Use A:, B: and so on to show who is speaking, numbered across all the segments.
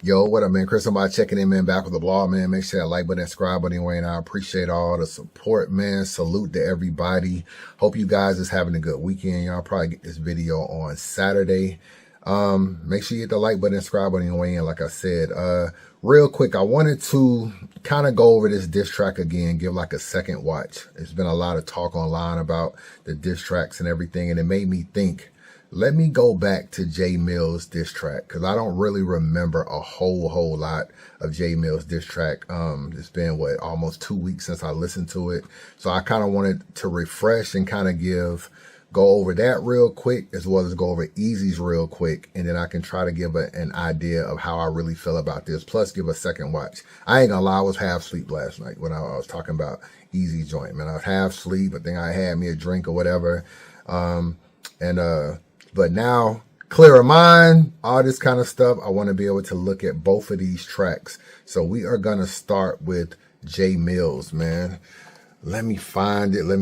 A: Yo, what up, man? Chris, I'm about checking in, man. Back with the blog, man. Make sure that like button and subscribe button anyway. And I appreciate all the support, man. Salute to everybody. Hope you guys is having a good weekend. Y'all probably get this video on Saturday. Make sure you hit the like button and subscribe button anyway. And like I said, real quick, I wanted to kind of go over this diss track again, give like a second watch. There's been a lot of talk online about the diss tracks and everything, and it made me think, let me go back to Jae Millz diss track, because I don't really remember a whole lot of Jae Millz diss track. It's been, what, almost 2 weeks since I listened to it. So I kind of wanted to refresh and kind of go over that real quick, as well as go over Eazy's real quick, and then I can try to give an idea of how I really feel about this, plus give a second watch. I ain't gonna lie, I was half asleep last night when I was talking about Eazy joint, man. I was half asleep. I think I had me a drink or whatever. But now, clear of mind, all this kind of stuff, I want to be able to look at both of these tracks. So we are going to start with Jae Millz, man. Let me find it. Where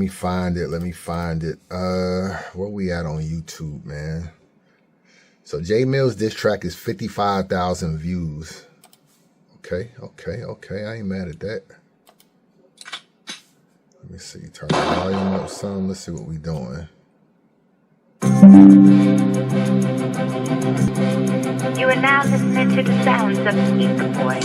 A: we at on YouTube, man? So Jae Millz diss track is 55,000 views. Okay. I ain't mad at that. Let me see. Turn the volume up some. Let's see what we doing.
B: You are now listening to the sounds of Eazy Boy.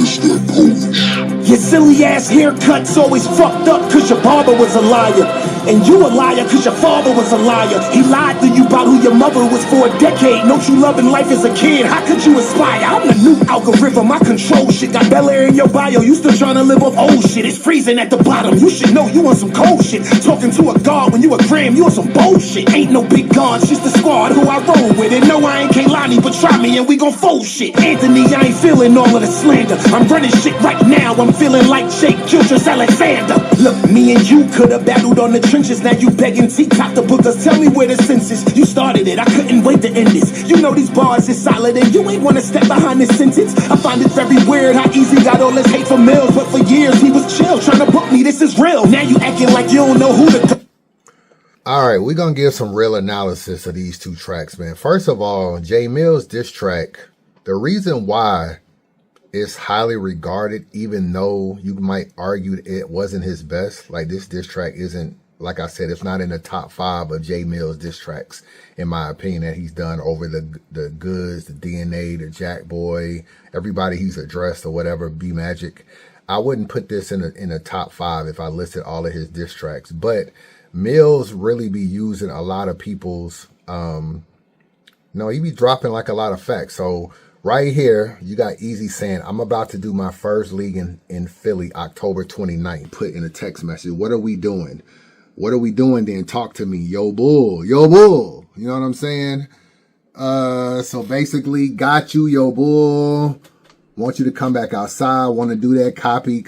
C: Your silly ass haircut's always fucked up cause your barber was a liar. And you a liar cause your father was a liar. He lied to you about who your mother was for a decade. Don't you loving life as a kid? How could you aspire? I'm the new algorithm, I control shit. Got Bel Air in your bio, you still trying to live off old shit. It's freezing at the bottom, you should know you on some cold shit. Talking to a god when you a gram, you on some bullshit. Ain't no big guns, just the squad who I roll with. And no, I ain't Kaylani, but try me and we gon' fold shit. Anthony, I ain't feeling all of the slander. I'm running shit right now, I'm feeling like Jake Gilchrist Alexander. Look, me and you could've battled on the trenches. Now you begging T-Top to book us. Tell me where the sense is. You started it, I couldn't wait to end this. You know these bars is solid and you ain't wanna step behind this sentence. I find it very weird how Eazy got all this hate for Millz, but for years he was chill, trying to book me. This is real. Now you acting like you don't know who to.
A: All right, we're going to give some real analysis of these two tracks, man. First of all, Jae Millz diss track, the reason why it's highly regarded, even though you might argue it wasn't his best, like this diss track isn't, like I said, it's not in the top 5 of Jae Millz diss tracks, in my opinion, that he's done over the Goods, the DNA, the Jack Boy, everybody he's addressed or whatever, B Magic. I wouldn't put this in a top 5 if I listed all of his diss tracks, but Millz really be using a lot of people's, he be dropping like a lot of facts. So right here, you got Eazy saying, I'm about to do my first league in Philly, October 29th. Put in a text message, what are we doing? What are we doing then? Talk to me. Yo, bull. You know what I'm saying? So basically, got you, yo, bull. Want you to come back outside. Want to do that. Copy.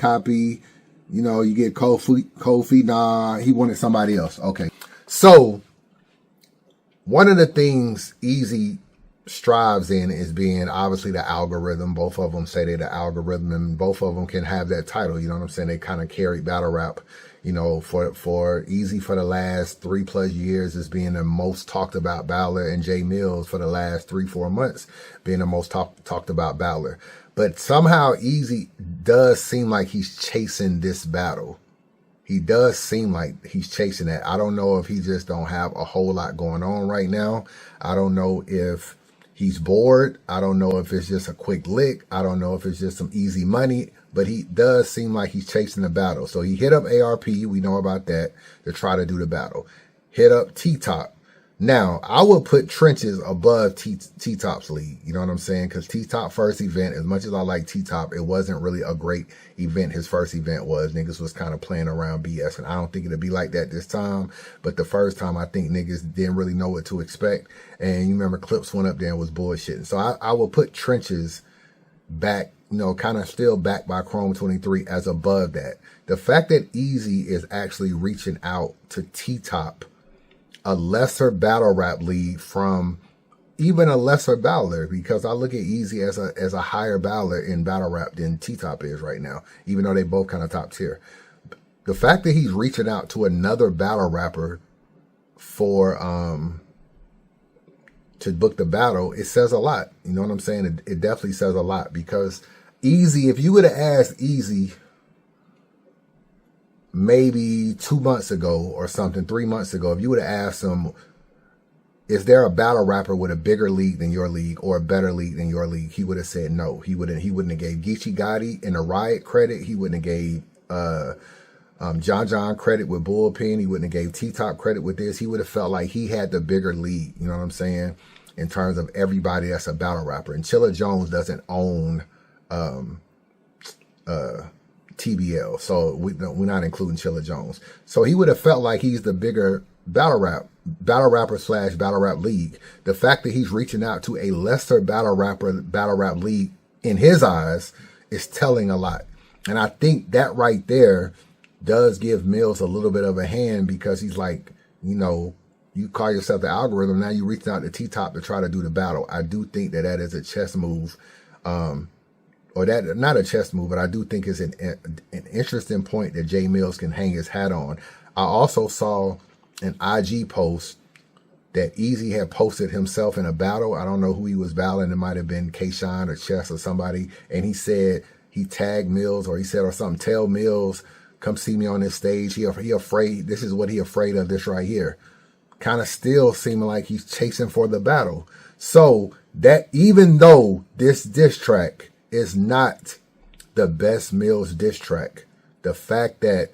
A: You know, you get cold feet. Nah, he wanted somebody else. Okay. So one of the things Eazy strives in is being obviously the algorithm. Both of them say they're the algorithm, and both of them can have that title. You know what I'm saying? They kind of carry battle rap, you know, for Eazy for the last 3+ years as being the most talked about battler, and Jae Millz for the last 3-4 months being the most talked about battler. But somehow Eazy does seem like he's chasing this battle. He does seem like he's chasing that. I don't know if he just don't have a whole lot going on right now. I don't know if he's bored. I don't know if it's just a quick lick. I don't know if it's just some easy money. But he does seem like he's chasing the battle. So he hit up ARP. We know about that, to try to do the battle. Hit up T-Top. Now, I would put Trenches above T-Top's league. You know what I'm saying? Because T-Top first event, as much as I like T-Top, it wasn't really a great event. His first event was. Niggas was kind of playing around BS. And I don't think it'll be like that this time. But the first time, I think niggas didn't really know what to expect. And you remember Clips went up there and was bullshitting. So I will put Trenches back, you know, kind of still backed by Chrome 23 as above that. The fact that Eazy is actually reaching out to T-Top, a lesser battle rap league from even a lesser battler, because I look at Eazy as a higher battler in battle rap than T-Top is right now, even though they both kind of top tier. The fact that he's reaching out to another battle rapper for to book the battle, it says a lot. You know what I'm saying? It definitely says a lot, because Eazy, if you would have asked Eazy maybe 2 months ago or something, 3 months ago, if you would have asked him, is there a battle rapper with a bigger league than your league or a better league than your league, he would have said no. He wouldn't have gave Geechee Gotti and the Riot credit. He wouldn't have gave John credit with Bullpen. He wouldn't have gave T-Top credit with this. He would have felt like he had the bigger league, you know what I'm saying, in terms of everybody that's a battle rapper. And Chilla Jones doesn't own TBL, so we're not including Chilla Jones. So he would have felt like he's the bigger battle rapper / battle rap league. The fact that he's reaching out to a lesser battle rap league, in his eyes, is telling a lot. And I think that right there does give Millz a little bit of a hand, because he's like, you know, you call yourself the algorithm, now you reaching out to T-Top to try to do the battle. I do think that is a chess move, or that, not a chess move, but I do think it's an interesting point that Jae Millz can hang his hat on. I also saw an IG post that Eazy had posted himself in a battle. I don't know who he was battling. It might have been K-Shine or Chess or somebody. And he said, he tagged Millz, or he said or something, tell Millz, come see me on this stage. He afraid, this is what he afraid of, this right here. Kind of still seeming like he's chasing for the battle. So that, even though this diss track is not the best Millz diss track, the fact that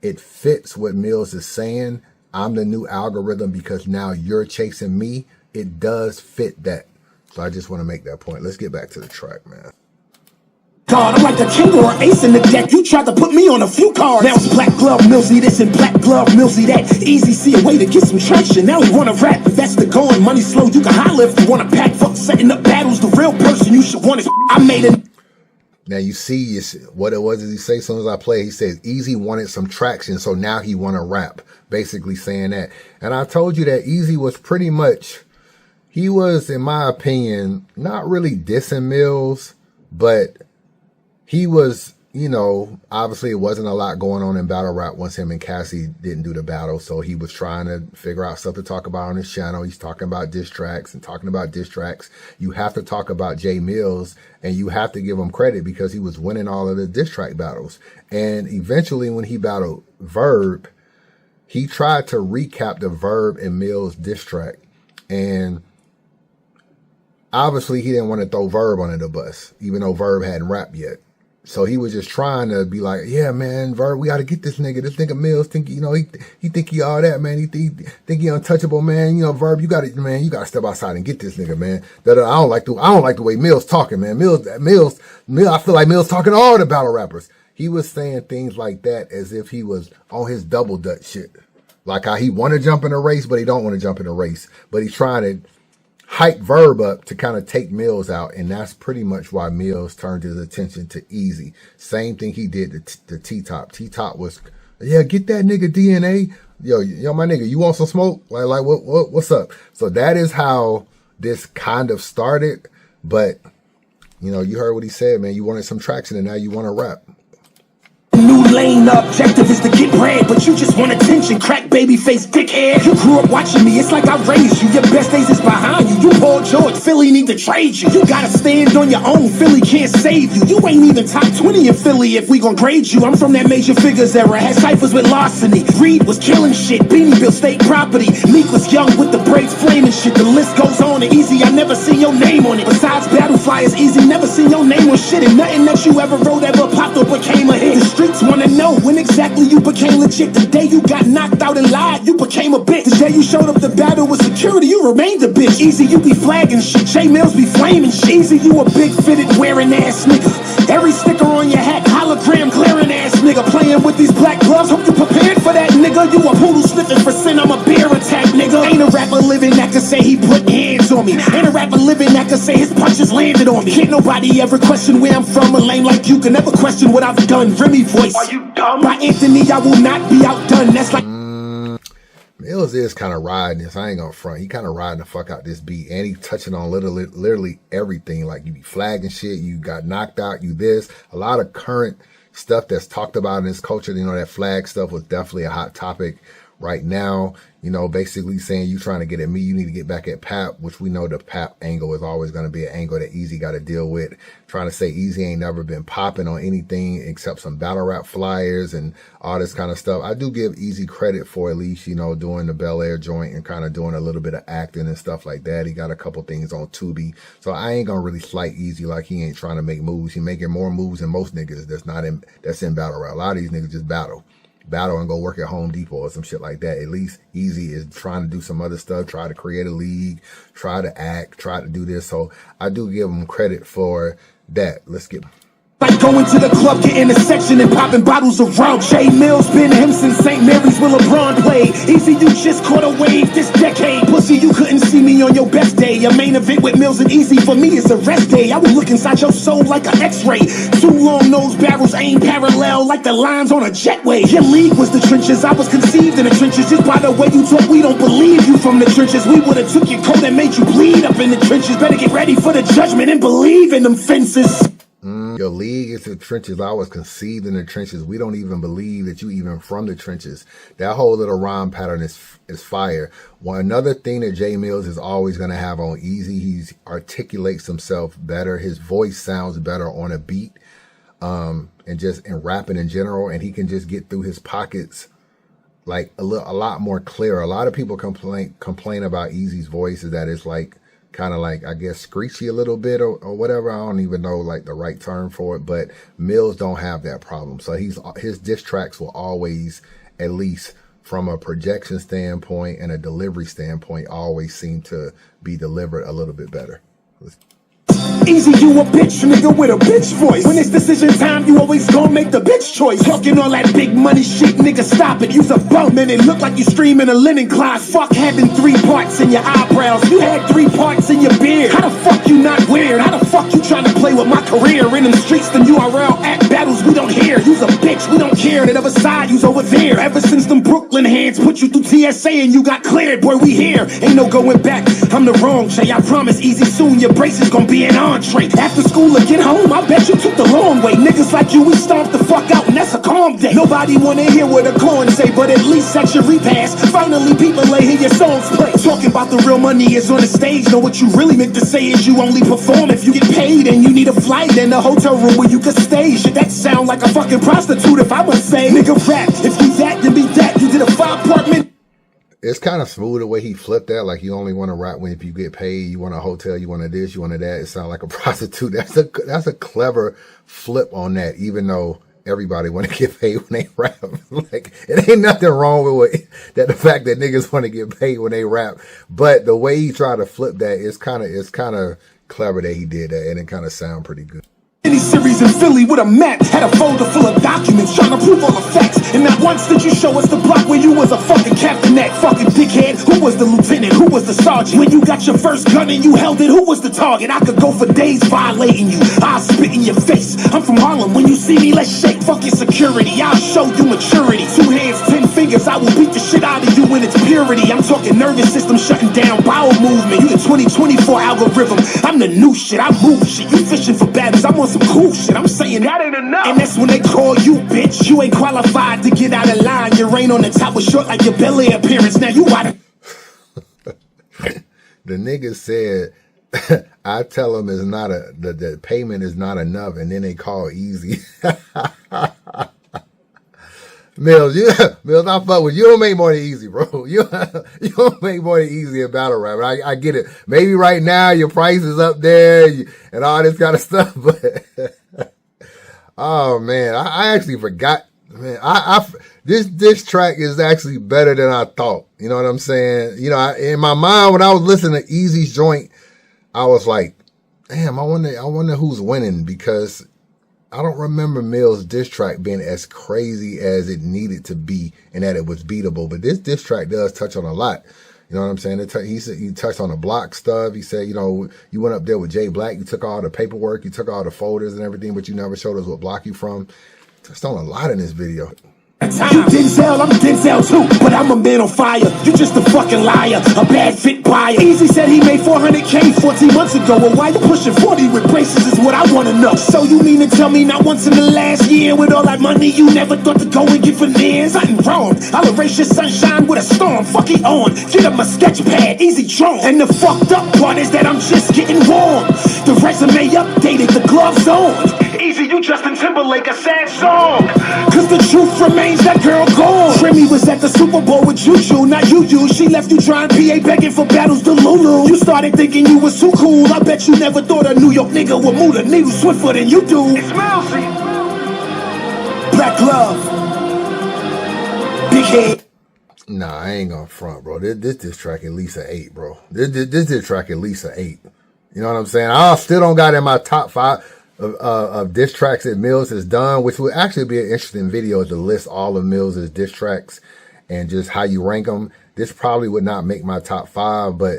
A: it fits what Millz is saying, I'm the new algorithm because now you're chasing me, it does fit that. So I just want to make that point. Let's get back to the track, man.
C: God, I'm like a king or an ace in the deck. You tried to put me on a few cards. Now it's Black Glove Millzy this and Black Glove Millzy that. Eazy see a way to get some traction. Now he wanna rap. If that's the going, money slow. You can holler if you wanna pack. Fuck setting up battles. The real person you should want is I made it.
A: Now you see what it was. Did he say? As soon as I play, he says Eazy wanted some traction, so now he want to rap. Basically saying that. And I told you that Eazy was pretty much, he was, in my opinion, not really dissing Millz, but he was, you know, obviously it wasn't a lot going on in battle rap once him and Cassie didn't do the battle. So he was trying to figure out stuff to talk about on his channel. He's talking about diss tracks and talking about diss tracks. You have to talk about Jae Millz, and you have to give him credit because he was winning all of the diss track battles. And eventually when he battled Verb, he tried to recap the Verb and Millz diss track. And obviously he didn't want to throw Verb under the bus, even though Verb hadn't rapped yet. So he was just trying to be like, yeah, man, Verb, we got to get this nigga. This nigga Millz think, you know, he think he all that, man. He think he untouchable, man. You know, Verb, you got to, man, you got to step outside and get this nigga, man. I don't like the way Millz talking, man. Millz, I feel like Millz talking to all the battle rappers. He was saying things like that as if he was on his double dutch shit. Like how he want to jump in a race, but he don't want to jump in a race. But he's trying to hype Verb up to kind of take Millz out, and that's pretty much why Millz turned his attention to Eazy. Same thing he did to T-Top. T-Top was, yeah, get that nigga DNA. Yo, my nigga, you want some smoke? Like what's up? So that is how this kind of started. But, you know, you heard what he said, man. You wanted some traction, and now you want to rap.
C: New lane objective is to get bread, but you just want attention. Crack baby face dickhead. You grew up watching me, it's like I raised you. Your best days is behind you. You Paul George, Philly need to trade you. You gotta stand on your own, Philly can't save you. You ain't even top 20 in Philly if we gon' grade you. I'm from that Major Figures era, had ciphers with larceny. Reed was killing shit, Beanie built state property. Meek was young with the braids flaming shit. The list goes on and Eazy, I never seen your name on it. Besides battle flyers, Eazy, never seen your name on shit. And nothing that you ever wrote ever popped up became a hit. The streets wanna know when exactly you became legit. The day you got knocked out and lied, you became a bitch. The day you showed up the battle with security, you remained a bitch. Eazy, you be flagging shit. Jae Millz be flaming shit. Eazy, you a big fitted wearing ass nigga. Every sticker on your hat, hologram glaring ass nigga. Playing with these black gloves, hope you prepared for that nigga. You a poodle sniffing for sin, I'm a bear attack nigga. Ain't a rapper living that could say he put hands on me. Ain't a rapper living that could say his punches landed on me. Can't nobody ever question where I'm from. A lame like you can never question what I've done. Remy voice. Are you dumb? By Anthony, I will not be outdone. That's like
A: Millz is kind of riding this. I ain't gonna front. He kind of riding the fuck out this beat, and he touching on literally everything. Like you be flagging shit, you got knocked out, you this. A lot of current stuff that's talked about in this culture. You know, that flag stuff was definitely a hot topic right now, you know, basically saying you trying to get at me, you need to get back at Pap, which we know the Pap angle is always going to be an angle that Eazy got to deal with. Trying to say Eazy ain't never been popping on anything except some battle rap flyers and all this kind of stuff. I do give Eazy credit for at least, you know, doing the Bel Air joint and kind of doing a little bit of acting and stuff like that. He got a couple things on Tubi. So I ain't going to really slight Eazy like he ain't trying to make moves. He making more moves than most niggas that's in battle rap. A lot of these niggas just battle and go work at Home Depot or some shit like that. At least Eazy is trying to do some other stuff, try to create a league, try to act, try to do this. So I do give him credit for that. Let's get
C: like going to the club, getting a section and popping bottles around. Jae Millz been him since St. Mary's where LeBron played. Eazy, you just caught a wave this decade. Pussy, you couldn't see me on your best day. Your main event with Millz and Eazy for me is a rest day. I will look inside your soul like an x-ray. Two long nose barrels aim parallel like the lines on a jetway. Your league was the trenches, I was conceived in the trenches. Just by the way you talk, we don't believe you from the trenches. We would've took your coat and made you bleed up in the trenches. Better get ready for the judgment and believe in them fences.
A: Your league is the trenches. I was conceived in the trenches. We don't even believe that you even from the trenches. That whole little rhyme pattern is fire. Another thing that Jae Millz is always going to have on Eazy, he articulates himself better. His voice sounds better on a beat, and just in rapping in general. And he can just get through his pockets like a lot more clear. A lot of people complain about Eazy's voice is that it's like kind of like, I guess, screechy a little bit or whatever. I don't even know like the right term for it, but Millz don't have that problem. So his diss tracks will always, at least from a projection standpoint and a delivery standpoint, always seem to be delivered a little bit better.
C: Eazy, you a bitch, nigga with a bitch voice. When it's decision time, you always gon' make the bitch choice. Talking all that big money shit, nigga, stop it. You's a bum, and it look like you streaming a linen closet. Fuck having 3 parts in your eyebrows. You had 3 parts in your beard. How the fuck you not weird? How the fuck you trying to play with my career? In them streets, them URL at battles we don't hear. You's a bitch, we don't care. That other side, you's over there. Ever since them Brooklyn hands put you through TSA and you got cleared, boy, we here. Ain't no going back. I'm the wrong Jay. I promise, Eazy, soon your brace is gonna be an entree. After school or get home, I bet you took the long way. Niggas like you, we stomp the fuck out, and that's a calm day. Nobody wanna hear what a corn say, but at least at your repass, finally people lay hear your songs play. Talking about the real money is on the stage. Know what you really meant to say is you only perform if you get paid, and you need a flight and a hotel room where you can stay. Shit, that sound like a fucking prostitute if I must say. Nigga rap, if you that, then be that. You did a 5-part minute.
A: It's kind of smooth the way he flipped that. Like, you only want to rap when if you get paid, you want a hotel, you want a this, you want a that. It sounds like a prostitute. That's a clever flip on that, even though everybody want to get paid when they rap. Like, it ain't nothing wrong with that. The fact that niggas want to get paid when they rap, but the way he tried to flip that is kind of clever that he did that, and it kind of sound pretty good.
C: Any series in Philly with a map, had a folder full of documents trying to prove all the facts. And not once did you show us the block where you was a fucking captain, that fucking dickhead. Who was the lieutenant? Who was the sergeant? When you got your first gun and you held it, who was the target? I could go for days violating you. I'll spit in your face. I'm from Harlem. When you see me, let's shake. Fuck your security. I'll show you maturity. 2 hands, 10 fingers. I will beat the shit out of you in its purity. I'm talking nervous system shutting down, bowel movement. You the 2024 algorithm. I'm the new shit. I move shit. You fishing for battles. I'm on some cool shit. I'm saying that ain't enough. And that's when they call you bitch. You ain't qualified to get out of line. Your reign on the top was short like your belly appearance. Now you out of.
A: The nigga said, I tell him it's not the payment is not enough, and then they call Eazy. Millz, I fuck with you. You don't make more than Eazy, bro. You don't make more than Eazy in battle rap. I get it. Maybe right now your price is up there and all this kind of stuff, but oh man, I actually forgot. Man, this track is actually better than I thought. You know what I'm saying? You know, in my mind when I was listening to Eazy's joint, I was like, damn, I wonder who's winning, because I don't remember Millz' diss track being as crazy as it needed to be and that it was beatable. But this diss track does touch on a lot. You know what I'm saying? He said he touched on the block stuff. He said, you know, you went up there with Jay Black. You took all the paperwork. You took all the folders and everything, but you never showed us what block you from. Touched on a lot in this video.
C: You Denzel, I'm Denzel too, but I'm a man on fire. You just a fucking liar, a bad fit buyer. Eazy said he made 400K 14 months ago. Well, why you pushing 40 with braces is what I wanna know. So you mean to tell me not once in the last year with all that money you never thought to go and get veneers? Something wrong. I'll erase your sunshine with a storm. Fuck it on. Get up my sketch pad, Eazy drawn. And the fucked up part is that I'm just getting warm. The resume updated, the gloves on. Eazy, you Justin Timberlake, a sad song. Cause the truth remains that girl gone. Trimmy was at the Super Bowl with Juju, not you. She left you trying PA begging for battles to Lulu. You started thinking you was too cool. I bet you never thought a New York nigga would move the needle swifter than you do. It's Millzy. Black love. Big head.
A: Nah, I ain't gonna front, bro. This track at least an 8, bro. This track at least an 8. You know what I'm saying? I still don't got in my top 5 of diss tracks that Millz has done, which would actually be an interesting video to list all of Millz's diss tracks and just how you rank them. This probably would not make my top 5, but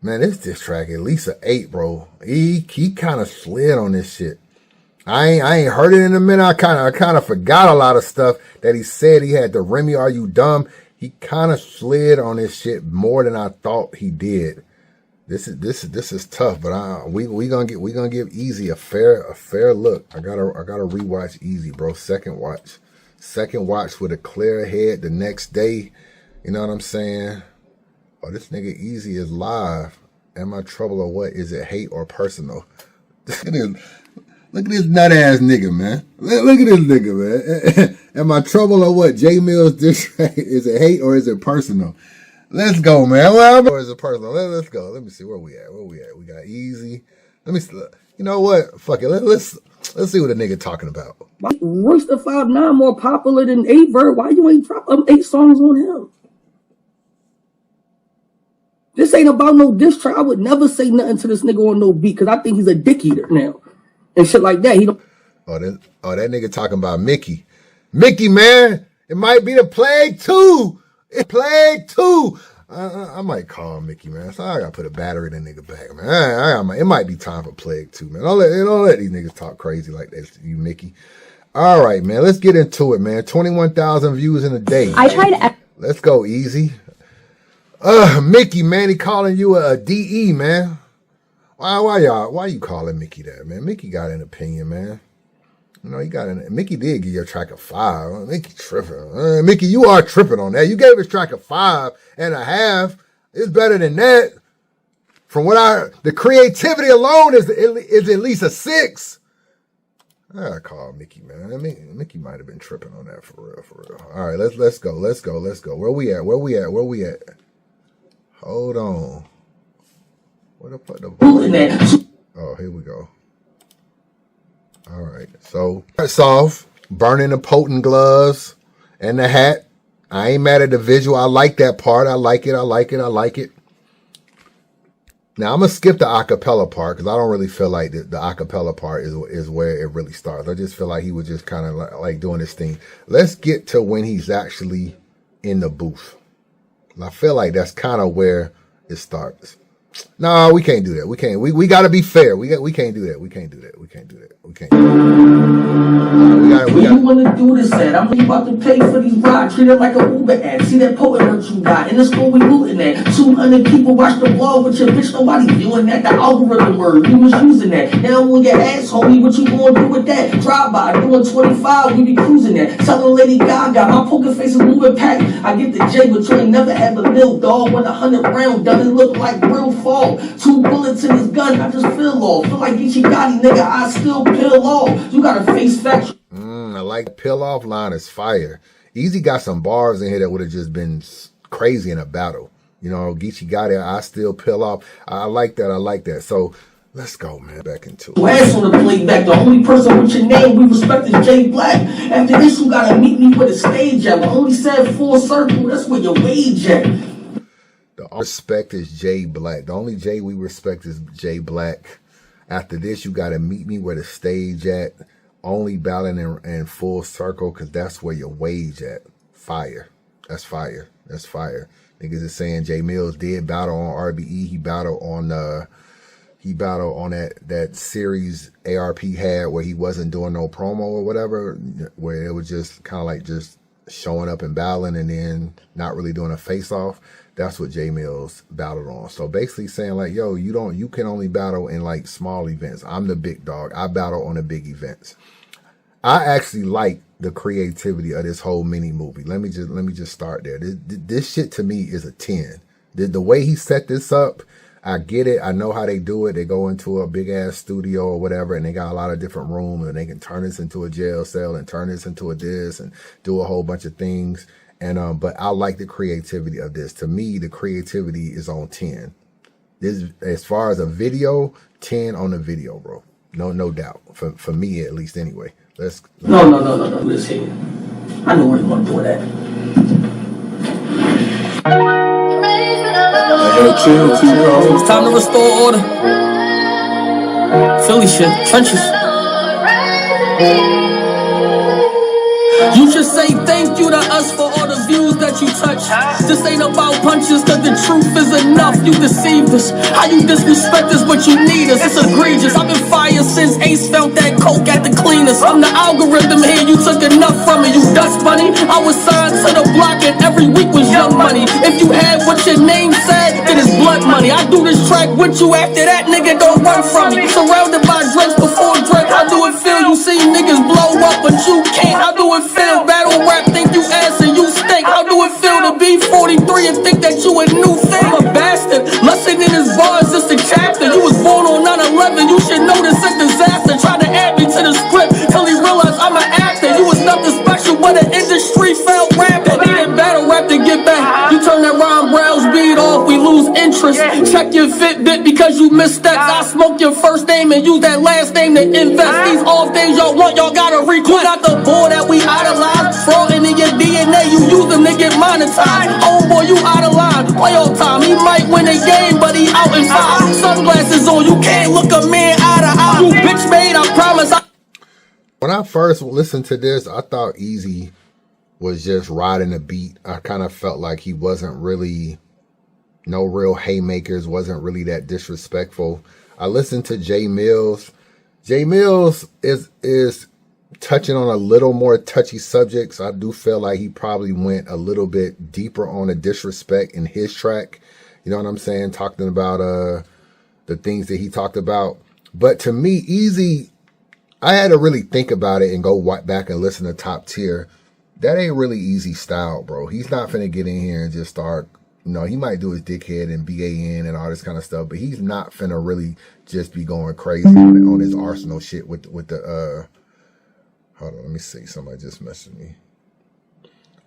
A: man, this diss track at least an 8, bro. He kind of slid on this shit. I ain't heard it in a minute. I kind of forgot a lot of stuff that he said. He had the Remy, are you dumb? He kind of slid on this shit more than I thought he did. This is tough, but we gonna give Eazy a fair look. I gotta rewatch Eazy, bro. Second watch with a clear head the next day. You know what I'm saying? Oh, this nigga Eazy is live. Am I trouble or what? Is it hate or personal? Look at this nut ass nigga, man. Look at this nigga, man. Am I trouble or what? Jae Millz, is it hate or is it personal? Let's go, man. Well, or is it personal? Let's go. Let me see where we at. We got Eazy. Let me see. You know what? Fuck it. Let's see what a nigga talking about.
D: Royce the 5'9" more popular than Avert. Why you ain't drop 8 songs on him? This ain't about no diss track. I would never say nothing to this nigga on no beat because I think he's a dick eater now and shit like that. He don't.
A: Oh, that nigga talking about Mickey. Mickey, man, it might be the Plague 2. It's Plague 2. I might call him Mickey, man. So I gotta put a battery in the nigga back, man. It might be time for Plague 2, man. Don't let these niggas talk crazy like that, you Mickey. All right, man. Let's get into it, man. 21,000 views in a day.
E: I tried.
A: Let's go, Eazy. Mickey, man, he calling you a DE, man. Why you calling Mickey that, man? Mickey got an opinion, man. You know, Mickey did give your track a 5. Mickey tripping. Mickey, you are tripping on that. You gave his track a 5.5. It's better than that. From the creativity alone is at least a 6. I call Mickey, man. I mean, Mickey might have been tripping on that for real. All right, let's go. Where we at? Hold on. What the fuck? Oh, here we go. All right, so it's off. Burning the potent gloves and the hat. I ain't mad at the visual. I like that part. I like it. Now I'm gonna skip the acapella part because I don't really feel like the acapella part is where it really starts. I just feel like he was just kind of like doing this thing. Let's get to when he's actually in the booth. I feel like that's kind of where it starts. No, we can't do that. We can't. We got to be fair. We can't do that. We can't.
D: Where you wanna do this at? I'm about to pay for these rides. Treat it like a Uber ad. See that poet merch you got. In the store we looting at. 200 people watch the vlog with your bitch. Nobody viewing that. The algorithm word. You was using that. Now on your ass, homie. What you gonna do with that? Drive by. Doing 25. We be cruising that. Telling Lady Gaga. My poker face is moving packed. I get the J, but you ain't never had the mill, dog. When 100 round doesn't look like real fall. 2 bullets in his gun. I just feel off. Feel like Geechee Gotti, nigga. I still peel off. You gotta face facts.
A: I like peel off line is fire. Eazy got some bars in here that would have just been crazy in a battle. You know, Geechee Gotti, I still peel off. I like that. So let's go, man. Back into it.
D: Ass on the playback. The only person with your name we respect is Jay Black. After this, you gotta meet me where the stage at. We only said full circle. That's where your wage at.
A: The respect is Jay Black. The only Jay we respect is Jay Black. After this, you gotta meet me where the stage at. Only battling in full circle because that's where your wage at. Fire. That's fire. Niggas is saying Jae Millz did battle on RBE. He battled on that series ARP had where he wasn't doing no promo or whatever, where it was just kind of like just showing up and battling and then not really doing a face-off. That's what Jae Millz battled on. So basically saying like, yo, you can only battle in like small events. I'm the big dog. I battle on the big events. I actually like the creativity of this whole mini movie. Let me just start there. This shit to me is a 10. The way he set this up, I get it. I know how they do it. They go into a big ass studio or whatever, and they got a lot of different rooms, and they can turn this into a jail cell and turn this into a this and do a whole bunch of things. And but I like the creativity of this. To me, the creativity is on 10. This, as far as a video, 10 on the video, bro. No doubt. For me at least, anyway. Let's
D: No. This here. I know where you want to do that.
E: It's time to restore order. Philly shit, trenches. You should say thank you to us for all the views that you touch. This ain't about punches, cause the truth is enough. You deceived us. How you disrespect us, but you need us? It's egregious. I've been fired since Ace found that coke at the cleaners. I'm the algorithm here, you took enough from me. You dust bunny. I was signed to the block and every week was Young Money. If you had what your name said, then it's blood money. I do this track with you, after that nigga don't run from me. Surrounded by drinks before drink, how do it feel? You see niggas blow up, but you can't. How do it feel? Battle rap, think you ass and you stink. How do it feel to be 43 and think that you a new thing? I'm a bastard, lesson in his bars, just a chapter. You was born on 9/11, you should know this a disaster. Try to add me to the script till he realized I'm an actor. You was nothing special, but the industry felt rapper. Needed battle rap to get back. You turn that Ron Brown's beat off, we lose interest. Check your Fitbit because you missed steps. I smoke your first name and use that last name to invest. These off days y'all want, y'all gotta request. You got the bull that we idolize, fraud into your DNA, you use them to get monetized. Homeboy, you out of line, playoff time. He might win a game, but he out in 5. Sunglasses on, you can't look a man eye to eye. You bitch made, I promise.
A: When I first listened to this, I thought Eazy was just riding the beat. I kind of felt like he wasn't really, no real haymakers, wasn't really that disrespectful. I listened to Jae Millz. Jae Millz is touching on a little more touchy subjects. I do feel like he probably went a little bit deeper on the disrespect in his track. You know what I'm saying? Talking about the things that he talked about. But to me, Eazy, I had to really think about it and go back and listen to Top Tier. That ain't really Eazy style, bro. He's not finna get in here and just start, you know, he might do his dickhead and BAN and all this kind of stuff, but he's not finna really just be going crazy on his Arsenal shit with the, hold on, let me see. Somebody just messaged me.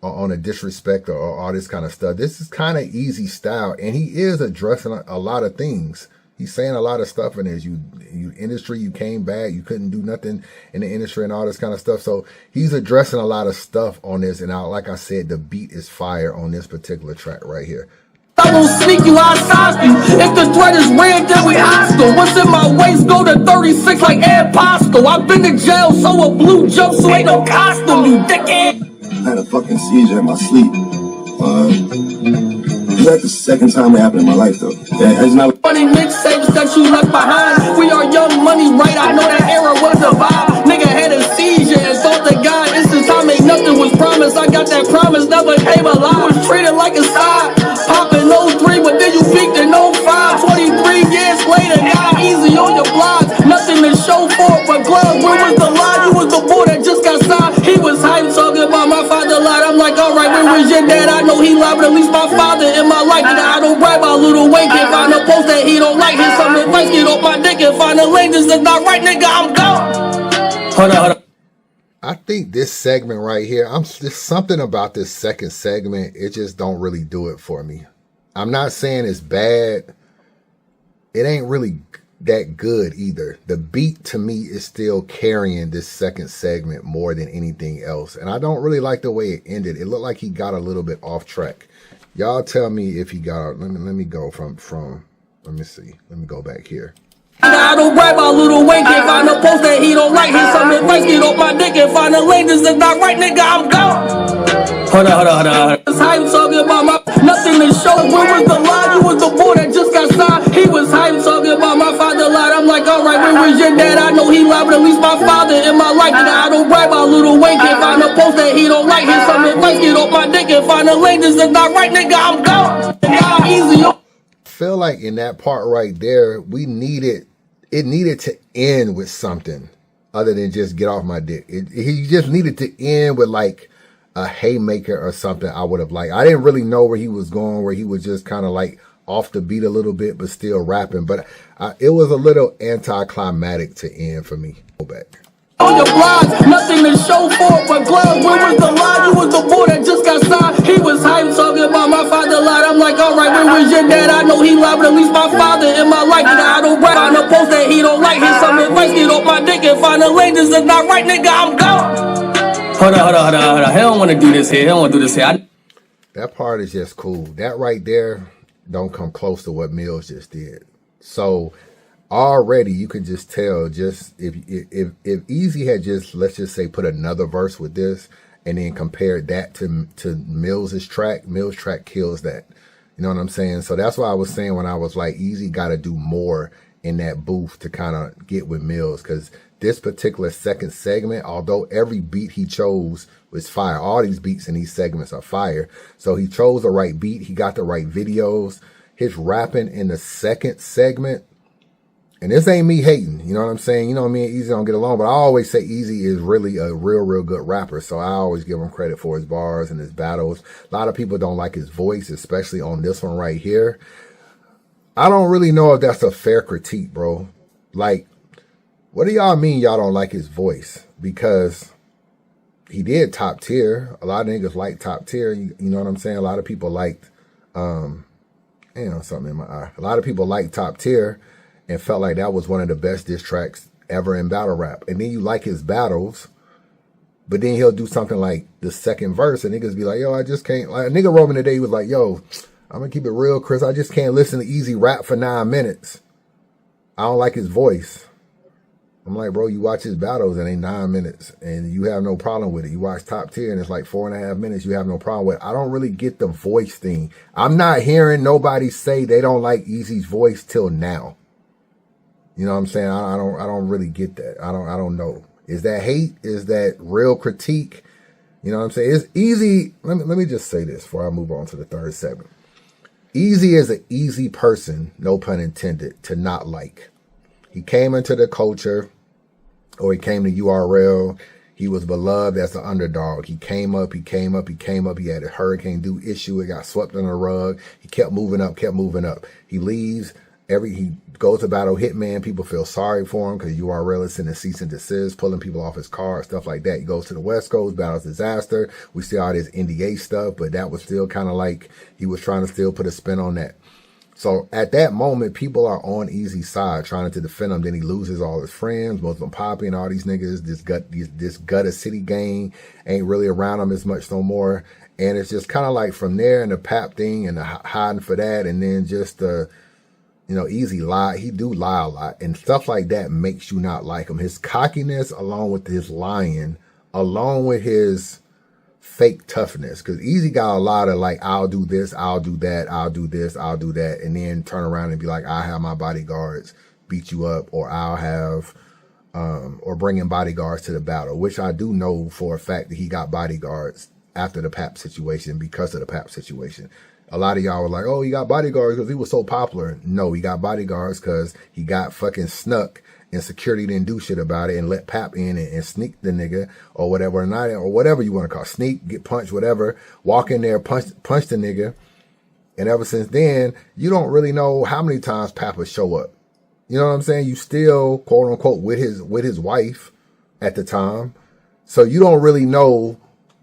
A: On a disrespect or all this kind of stuff. This is kind of Eazy style, and he is addressing a lot of things. He's saying a lot of stuff in this. You industry, you came back, you couldn't do nothing in the industry and all this kind of stuff. So he's addressing a lot of stuff on this. And like I said, the beat is fire on this particular track right here.
E: I won't sneak you, I'll size you. If the threat is red, then we hostile. What's in my waist, go to 36 like Ed Postal. I've been to jail, so a blue jumpsuit ain't no costume, you dickhead.
F: I had a fucking seizure in my sleep. It's like the second time it happened in my life, though. Yeah, it's not
E: funny mixtapes that you left behind. We are Young Money, right? I know that era was a vibe. Nigga had a seizure and thought that God, it's the time ain't nothing was promised. I got that promise, never came alive. Was treated like a side. Poppin' 03, but then you peaked in 05. 23 years later, now Eazy on your blogs. Nothing to show for it but gloves. Where was the line? You was the boy that just got signed. He was hyped talking about my father lied. I'm like, alright, where was your dad? I know he lied, but at least my father in my life. And I don't brag about Little Wayne. Can't find a post that he don't like. Here's some advice, get off my dick and find a lane. This is not right, nigga, I'm gone. Hold on.
A: I think this segment right here, there's something about this second segment. It just don't really do it for me. I'm not saying it's bad. It ain't really that good either. The beat to me is still carrying this second segment more than anything else. And I don't really like the way it ended. It looked like he got a little bit off track. Y'all tell me if he got, let me go from, let me see. Let me go back here.
E: I don't brag about Little Wayne. Can't find a post that he don't like. Here's some advice, get off my dick and find a lane. This is not right, nigga, I'm gone. Hold on. This hype talking about my nothing to show. Where was the lie? You was the boy that just got signed. He was hype talking about my father lied. I'm like, alright, where was your dad? I know he lied, but at least my father in my life. And I don't brag about Little Wayne. Can't find a post that he don't like. Here's some advice, find a lane that's not right, nigga, I'm gone. Now Eazy.
A: Feel like in that part right there, it needed to end with something other than just get off my dick. He just needed to end with like a haymaker or something. I would have liked. I didn't really know where he was going, where he was just kind of like off the beat a little bit, but still rapping. But it was a little anticlimactic to end for me. Go back.
E: On your blogs, nothing to show for it but gloves. Where was the line? You was the boy that just got signed. He was hyped talking about my father lied. I'm like, alright, where was your dad? I know he lied, but at least my father in my life. And I don't rap on a post that he don't like. Here's some advice, get off my dick and find a lane that's not right, nigga, I'm gone. Hold on. He don't want to do this here.
A: That part is just cool. That right there don't come close to what Millz just did. So already you can just tell, just if Eazy had just, let's just say, put another verse with this and then compared that to Millz's track, Millz track kills that. You know what I'm saying? So that's why I was saying when I was like, Eazy got to do more in that booth to kind of get with Millz, because this particular second segment, although every beat he chose was fire, all these beats in these segments are fire. So he chose the right beat. He got the right videos. His rapping in the second segment, and this ain't me hating, you know what I'm saying? You know, me and Eazy don't get along, but I always say Eazy is really a real good rapper. So I always give him credit for his bars and his battles. A lot of people don't like his voice, especially on this one right here. I don't really know if that's a fair critique, bro. Like, what do y'all mean y'all don't like his voice? Because he did top tier. A lot of niggas like top tier. You know what I'm saying? A lot of people liked, something in my eye. A lot of people liked top tier and felt like that was one of the best diss tracks ever in battle rap. And then you like his battles, but then he'll do something like the second verse and niggas be like, yo, I just can't. Like a nigga wrote me today, he was like, yo, I'm gonna keep it real, Chris. I just can't listen to Eazy rap for 9 minutes. I don't like his voice. I'm like, bro, you watch his battles and they 9 minutes and you have no problem with it. You watch top tier and it's like 4.5 minutes. You have no problem with it. I don't really get the voice thing. I'm not hearing nobody say they don't like Eazy's voice till now. You know what I'm saying? I don't really get that. I don't know. Is that hate? Is that real critique? You know what I'm saying? It's Eazy. Let me just say this before I move on to the third segment. Eazy is an easy person, no pun intended, to not like. He came into the culture, or he came to URL. He was beloved as an underdog. He came up. He had a Hurricane Due issue. It got swept under the rug. He kept moving up. He leaves. He goes to battle Hitman. People feel sorry for him because URL is sending cease and desist, pulling people off his car, stuff like that. He goes to the West Coast, battles Disaster. We see all this NDA stuff, but that was still kind of like he was trying to still put a spin on that. So at that moment, people are on Eazy's side trying to defend him. Then he loses all his friends, Muslim Poppy and all these niggas. This Gutter City gang ain't really around him as much no more. And it's just kind of like from there and the Pap thing and the hiding for that, and then just the, Eazy lie. He do lie a lot, and stuff like that makes you not like him. His cockiness, along with his lying, along with his fake toughness, because Eazy got a lot of like, I'll do this, I'll do that, I'll do this, I'll do that, and then turn around and be like, I have my bodyguards beat you up, or I'll have, or bring in bodyguards to the battle, which I do know for a fact that he got bodyguards after the Pap situation, because of the Pap situation. A lot of y'all were like, oh, he got bodyguards because he was so popular. No, he got bodyguards because he got fucking snuck and security didn't do shit about it and let Pap in and sneak the nigga or whatever, or whatever you want to call it. Sneak, get punched, whatever, walk in there, punch the nigga. And ever since then, you don't really know how many times Pap would show up. You know what I'm saying? You still, quote unquote, with his wife at the time. So you don't really know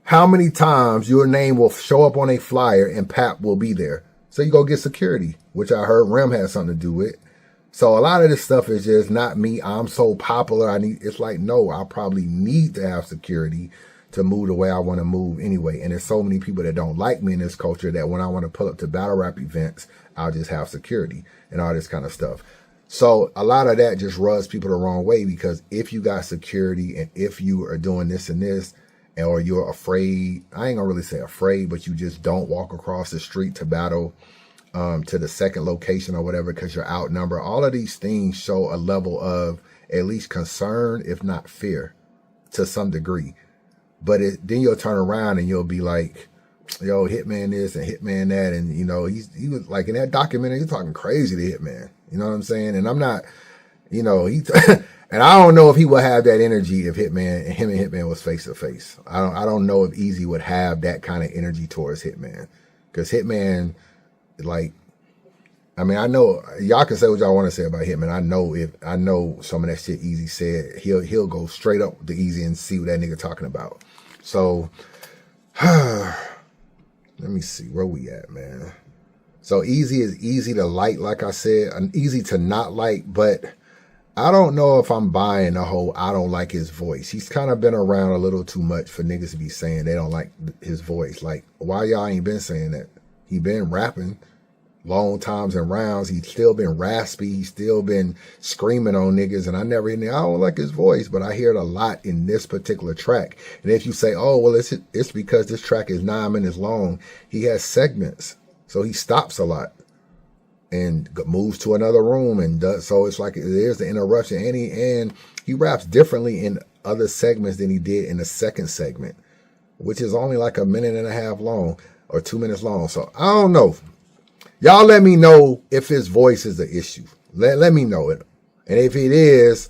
A: how many times your name will show up on a flyer and Pap will be there. So you go get security, which I heard Rem had something to do with. So a lot of this stuff is just not me. I'm so popular. It's like, no, I probably need to have security to move the way I want to move anyway. And there's so many people that don't like me in this culture that when I want to pull up to battle rap events, I'll just have security and all this kind of stuff. So a lot of that just rubs people the wrong way, because if you got security and if you are doing this and this, or you're afraid, I ain't gonna really say afraid, but you just don't walk across the street to battle to the second location or whatever because you're outnumbered. All of these things show a level of at least concern, if not fear, to some degree. But then you'll turn around and you'll be like, yo, Hitman this and Hitman that, and you know, he was like in that documentary, he's talking crazy to Hitman. You know what I'm saying? And I'm not, you know, and I don't know if he would have that energy if him and Hitman was face to face. I don't know if Eazy would have that kind of energy towards Hitman, because Hitman, like, I mean, I know y'all can say what y'all want to say about Hitman. I know some of that shit Eazy said, he'll go straight up to Eazy and see what that nigga talking about. So let me see where we at, man. So Eazy is easy to like I said, and easy to not like, but I don't know if I'm buying the whole I don't like his voice. He's kind of been around a little too much for niggas to be saying they don't like his voice. Like, why y'all ain't been saying that? He been rapping long times and rounds. He's still been raspy. He's still been screaming on niggas. And I don't like his voice, but I hear it a lot in this particular track. And if you say, oh, well, it's because this track is 9 minutes long, he has segments. So he stops a lot and moves to another room and does. So it's like there's the interruption. And he raps differently in other segments than he did in the second segment, which is only like 1.5 minutes long or 2 minutes long. So I don't know. Y'all let me know if his voice is the issue. Let me know it. And if it is,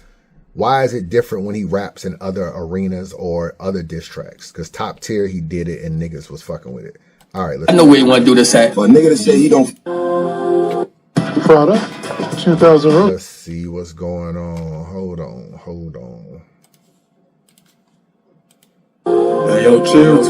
A: why is it different when he raps in other arenas or other diss tracks? Because Top Tier, he did it and niggas was fucking with it. All right,
E: I know where you want to do this at.
F: For a nigga to say he don't.
G: Prada, 2000.
A: Let's see what's going on. Hold on.
F: Hey, yo, chill.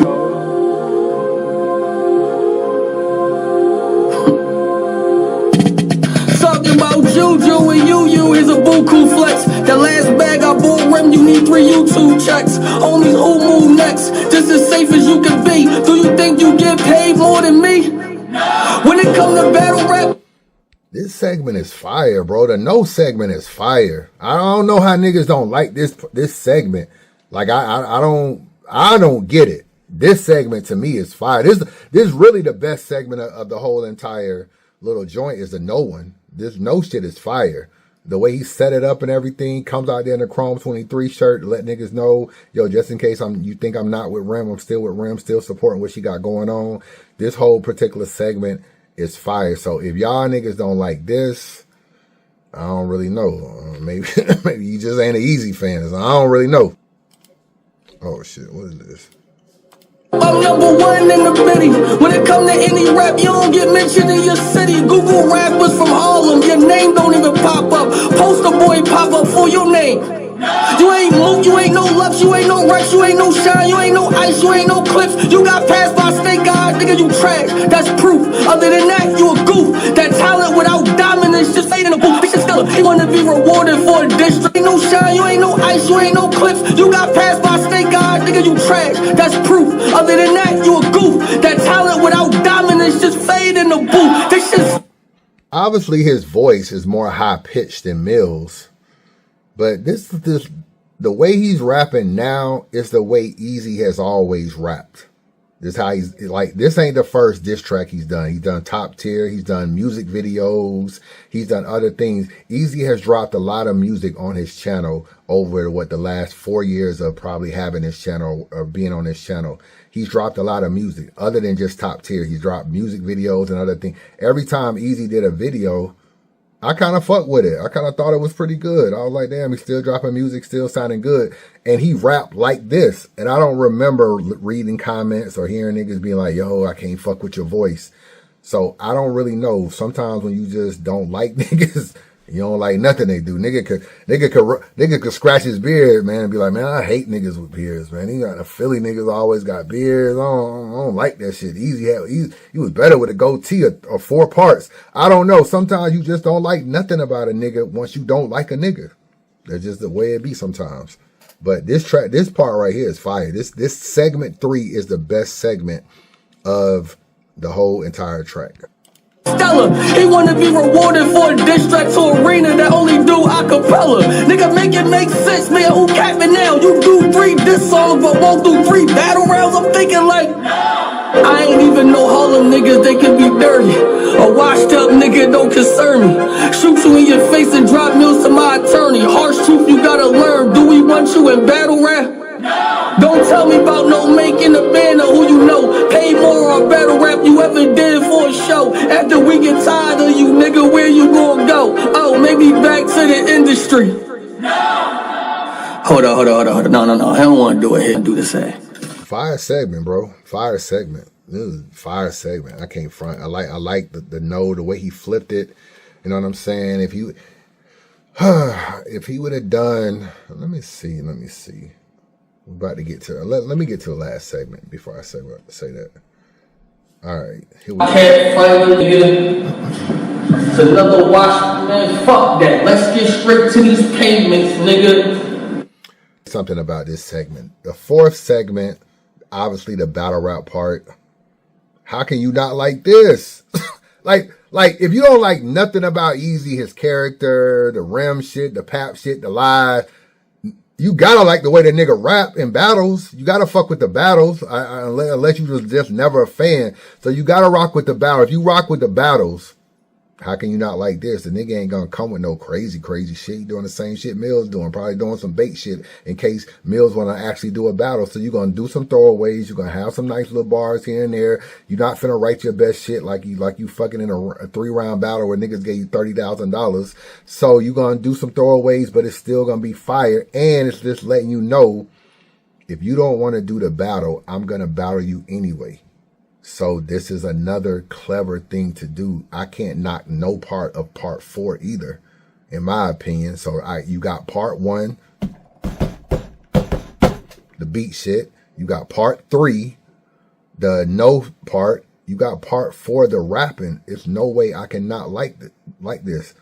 E: Talking about Juju and you is a buku flex. That last bag I bought rim, you need 3 YouTube checks. Homies, who move next? Just as safe as you can be. Do you think you get paid more than me? When it come to battle rap,
A: this segment is fire, bro. The no segment is fire. I don't know how niggas don't like this segment. Like I don't get it. This segment to me is fire. This really the best segment of the whole entire little joint is the no one. This no shit is fire. The way he set it up and everything, comes out there in the Chrome 23 shirt to let niggas know, yo, just in case you think I'm not with Rim, I'm still with Rim, still supporting what she got going on. This whole particular segment is fire. So if y'all niggas don't like this, I don't really know. Maybe you just ain't an Eazy fan. So I don't really know. Oh shit, what is this?
E: I'm #1 in the city. When it come to any rap, you don't get mentioned in your city. Google rappers from Harlem, your name don't even pop up. Poster boy pop up for your name. You ain't Moot, you ain't no Lux, you ain't no Rex, you ain't no Shine, you ain't no Ice, you ain't no Clips. You got passed by Snake God, nigga, you trash. That's proof. Other than that, you a goof. That talent without dominance just fade in the booth. This shit still, he wanna be rewarded for a district. Ain't no Shine, you ain't no Ice, you ain't no Clips. You got passed by Snake God, nigga, you trash. That's proof. Other than that, you a goof. That talent without dominance just fade in the booth. This shit's
A: obviously his voice is more high pitched than Millz. But this the way he's rapping now is the way Eazy has always rapped. This how he's like. This ain't the first diss track he's done. He's done Top Tier. He's done music videos. He's done other things. Eazy has dropped a lot of music on his channel over the last 4 years of probably having his channel or being on his channel. He's dropped a lot of music other than just Top Tier. He's dropped music videos and other things. Every time Eazy did a video, I kind of fucked with it. I kind of thought it was pretty good. I was like, damn, he's still dropping music, still sounding good. And he rapped like this. And I don't remember reading comments or hearing niggas being like, yo, I can't fuck with your voice. So I don't really know. Sometimes when you just don't like niggas, you don't like nothing they do. Nigga could scratch his beard, man, and be like, man, I hate niggas with beards, man. He got the Philly niggas always got beards. I don't like that shit. Eazy was better with a goatee or 4 parts. I don't know. Sometimes you just don't like nothing about a nigga once you don't like a nigga. That's just the way it be sometimes. But this part right here is fire. This segment 3 is the best segment of the whole entire track.
E: Stella, he wanna be rewarded for a diss track to arena that only do acapella. Nigga, make it make sense, man. Who capping now? You do 3 diss songs, but won't do 3 battle rounds. I'm thinking like, I ain't even know Harlem niggas, they can be dirty. A washed up nigga don't concern me. Shoot you in your face and drop Millz to my attorney. Harsh truth you gotta learn. Do we want you in battle rap? Don't tell me about no making a band or who you know. Pay more or ever did for a show. After we get tired of you, nigga, where you gonna go? Oh, maybe back to the industry. Hold on. No. I don't want to do it here. Do the same.
A: Fire segment, bro. Fire segment. This is fire segment. I can't front. I like the way he flipped it. You know what I'm saying? If he would have done, let me see. We're about to get to let me get to the last segment before I say that. All right, here we go.
D: I can't find it, nigga. It's another wash, man. Fuck that. Let's get straight to these payments, nigga.
A: Something about this segment. The fourth segment, obviously the battle rap part. How can you not like this? like if you don't like nothing about Eazy, his character, the rim shit, the pap shit, the lie, you gotta like the way the nigga rap in battles. You gotta fuck with the battles, unless you was just never a fan. So you gotta rock with the battle. If you rock with the battles, how can you not like this? The nigga ain't gonna come with no crazy shit. He doing the same shit Millz doing, probably doing some bait shit in case Millz wanna actually do a battle. So you're gonna do some throwaways. You're gonna have some nice little bars here and there. You're not finna write your best shit like you fucking in a 3-round battle where niggas gave you $30,000. So you're gonna do some throwaways, but it's still gonna be fire. And it's just letting you know, if you don't want to do the battle, I'm gonna battle you anyway. So this is another clever thing to do. I can't knock no part of part 4 either, in my opinion. So you got part 1, the beat shit. You got part 3, the no part. You got part 4, the rapping. It's no way I can not like this.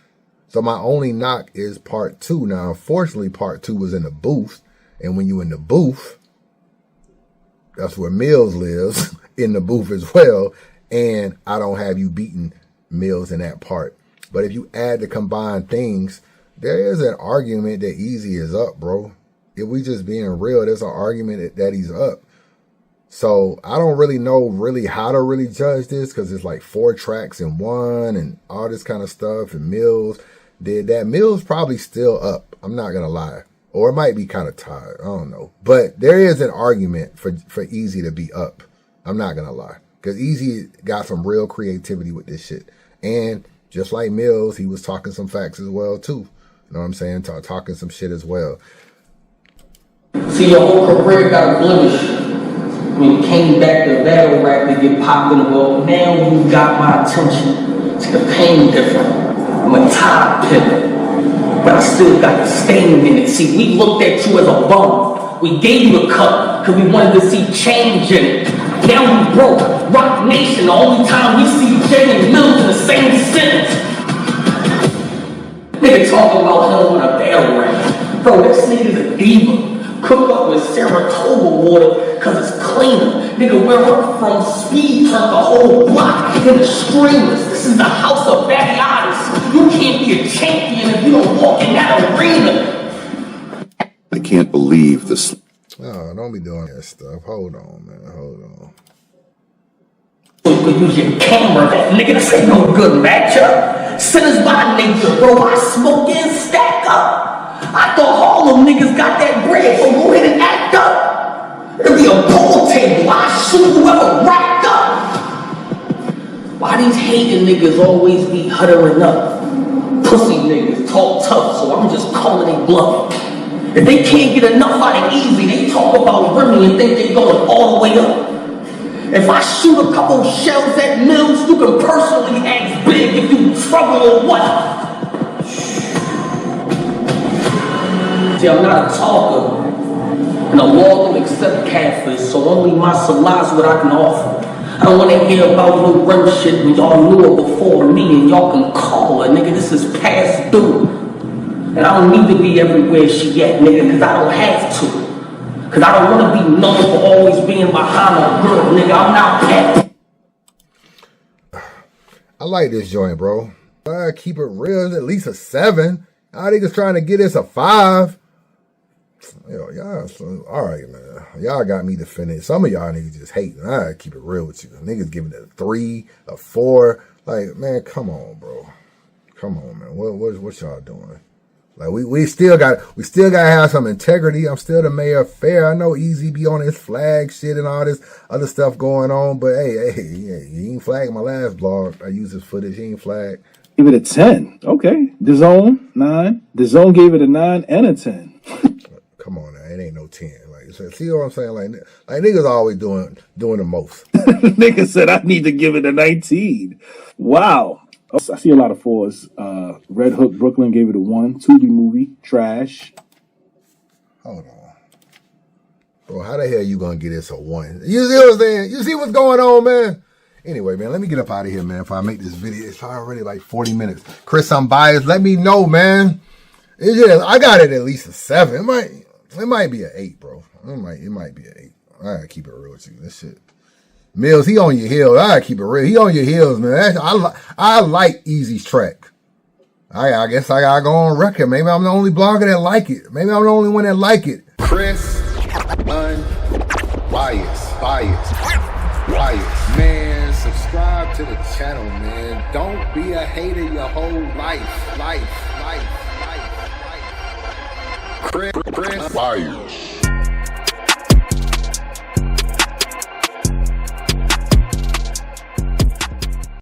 A: So my only knock is part 2. Now, unfortunately, part 2 was in the booth. And when you in the booth, that's where Millz lives, in the booth as well. And I don't have you beating Millz in that part. But if you add the combined things, there is an argument that Eazy is up, bro. If we just being real, there's an argument that he's up. So I don't really know how to really judge this, because it's like 4 tracks in one and all this kind of stuff. And Millz did that. Millz probably still up. I'm not going to lie. Or it might be kind of tired. I don't know. But there is an argument for Eazy to be up. I'm not going to lie. Because Eazy got some real creativity with this shit. And just like Millz, he was talking some facts as well, too. You know what I'm saying? Talking some shit as well.
D: See, your whole career got a blemish. When you came back to battle rap to get popping, well, now you got my attention. It's the pain different. I'm a top picker. But I still got the stain in it. See, we looked at you as a bum. We gave you a cut because we wanted to see change in it. Now we broke. Rock Nation, the only time we see Jae Millz in the same sentence. Nigga talking about him with a battle rap. Bro, this nigga's a diva. Cook up with Saratoga water because it's cleaner. Nigga, where we're from, speed turned the whole block into streamers. This is the house of bad artists. You can't be a champion if you don't walk in that arena.
H: I can't believe this.
A: Oh, don't be doing that stuff. Hold on, man. Hold on.
D: You could use your camera. Nigga, this ain't no good matchup. Sinners by nature, bro. I smoke and stack up. I thought all them niggas got that bread, so go ahead and act up. It'll be a pool table. I shoot whoever racked up. Why these hating niggas always be huttering up? Pussy niggas talk tough, so I'm just calling it bluff. If they can't get enough out of Eazy, they talk about Remy and think they going all the way up. If I shoot a couple shells at Millz, you can personally ask Big if you struggle or what. See, I'm not a talker, and the law don't accept catfish, so only my salah's what I can offer. I don't want to hear about no run shit when y'all knew her before me, and y'all can call her, nigga. This is past due. And I don't need to be everywhere she at, nigga, because I don't have to. Because I don't want to be known for always being behind a girl, nigga. I'm not that.
A: I like this joint, bro. I keep it real. It's at least a 7. Y'all niggas trying to get this a 5. Yo, y'all, all right, man. Y'all got me defending. Some of y'all niggas just hating. I keep it real with you. Niggas giving it a 3, a 4. Like, man, come on, bro. Come on, man. What y'all doing? Like we still gotta have some integrity. I'm still the mayor of Fair. I know Eazy be on his flag shit and all this other stuff going on, but hey, he ain't flagged my last blog. I used his footage. He ain't flagged.
I: Give it a 10. Okay. DAZN 9. DAZN gave it a 9 and a 10.
A: Come on now, it ain't no 10. Like, see what I'm saying? Like niggas always doing the most.
I: Nigga said I need to give it a 19. Wow. I see a lot of 4s. Red Hook Brooklyn gave it a 1. Tubi movie, trash.
A: Hold on. Bro, how the hell you gonna get this a 1? You see what I'm saying? You see what's going on, man? Anyway, man, let me get up out of here, man. If I make this video, it's already like 40 minutes. Chris, I'm biased. Let me know, man. I got it at least a 7. It might be an 8, bro. It might be an 8. I gotta keep it real with you. This shit. Millz, he on your heels. I gotta keep it real. He on your heels, man. I like Eazy's track. I guess I gotta go on record. Maybe I'm the only blogger that like it. Maybe I'm the only one that like it. Chris, unbiased, biased. Man, subscribe to the channel, man. Don't be a hater your whole life. Chris, biased.